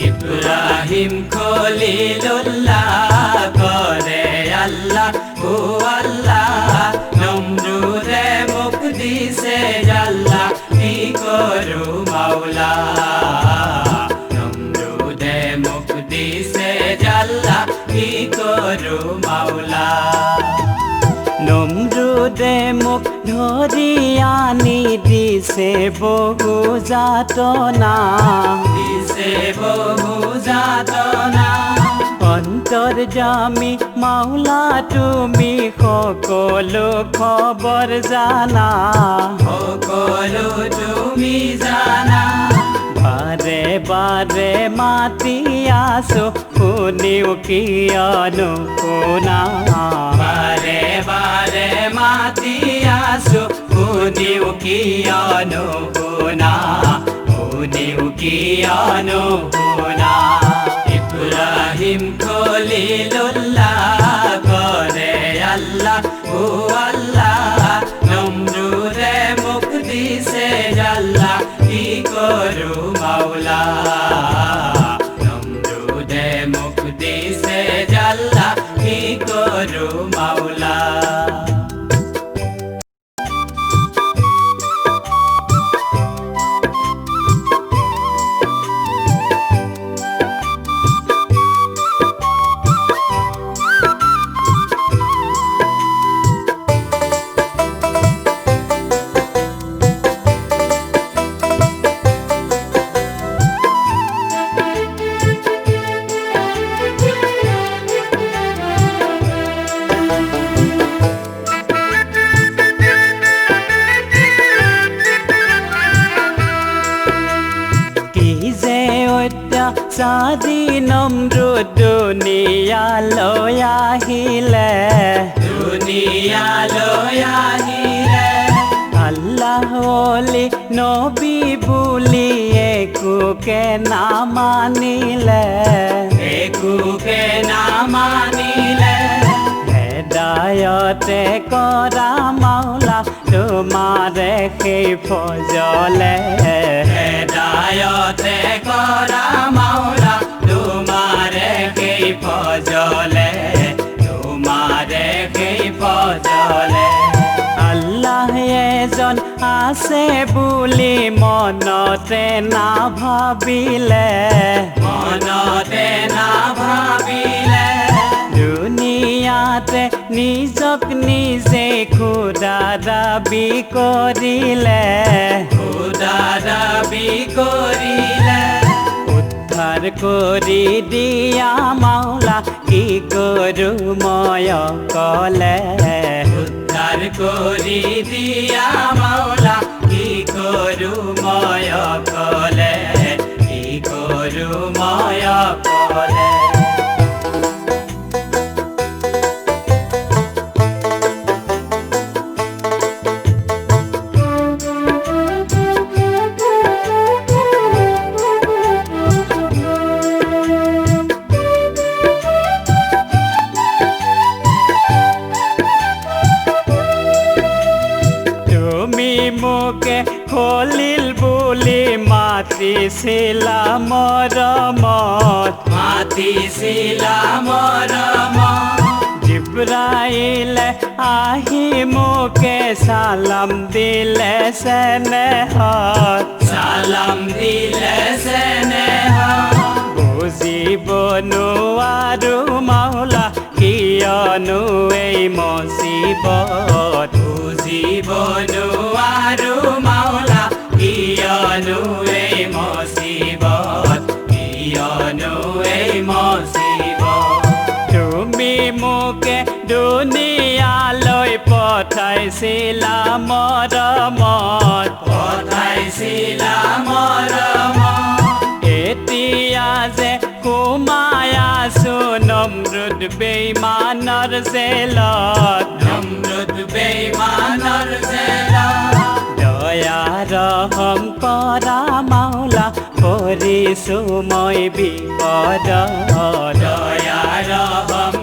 ইব্রাহিম খলিলুল্লাহ করে আল্লাহ ও আল্লাহ নমরুদে মুখ দিছে জাল্লা কি করু মাওলা নমরুদে মুখ দিছে জাল্লা কি করু মাওলা নমরুদে মুখ ধরিয়ানি দিছে বহু যাতনা দিছে বহু যাতনা অন্তর্যামী মাওলা তুমি সকলো খবর জানা সকলো তুমি জানা বারে বারে মাতি আসো শুনিও কিয়নো শুনা বারে বারে মাতি আসো শুনিও কিয়নো শুনা শুনিও কিয়নো শুনা ইব্রাহিম খলিলুল্লাহ করে আল্লাহ ও আল্লাহ নমরুদে মুখ দিছে জাল্লা কি করু মাওলা নমরুদে মুখ দিছে জাল্লা কি করু মাওলা সাদি নমরুদ দুনিয়ালৈ আহিলে দুনিয়ালৈ আহিলে আল্লাহ ওলি নবী বুলি একোকে নামানিলে একোকে নামানিলে হেদায়তে কৰা মাওলা তোমাৰে সেই ফজলে হেদায়তে কৰা মাওলা তোমাৰে সেই ফজলে তোমাৰে সেই ফজলে আল্লাহ এজন আছে বুলি মনতে নাভাবিলে মনতে নাভাবিলে দুনিয়াতে নিজক নিজে খুদা দাবী কৰিলে খুদা দাবী কৰিলে উদ্ধাৰ কৰি দিয়া মাওলা কি কৰো মই অকলে উদ্ধাৰ কৰি দিয়া মাওলা কি কৰো মই অকলে কি কৰো মই অকলে মোকে খলিল বুলি মাতিছিলা মৰমত মাতিছিলা মৰমত জিব্ৰাইলে আহি মোকে সালাম দিলে স্নেহত সালাম দিলে স্নেহত বুজিব নোৱাৰো মাওলা কিয়নো এই মুসিবত বুজিব নোৱাৰো মাওলা কিয়নো এই মুসিবত কিয়নো এই মুসিবত তুমি মোকে দুনিয়ালৈ পঠাইছিলা মৰমত পঠাইছিলা মৰমত এতিয়া যে ঘুমায় আছো নমরুদ বেঈমানের জেলত নমরুদ বেঈমানের জেলত দয়া রহম করা মাওলা পরিছো মই বিপদ দয়া রহম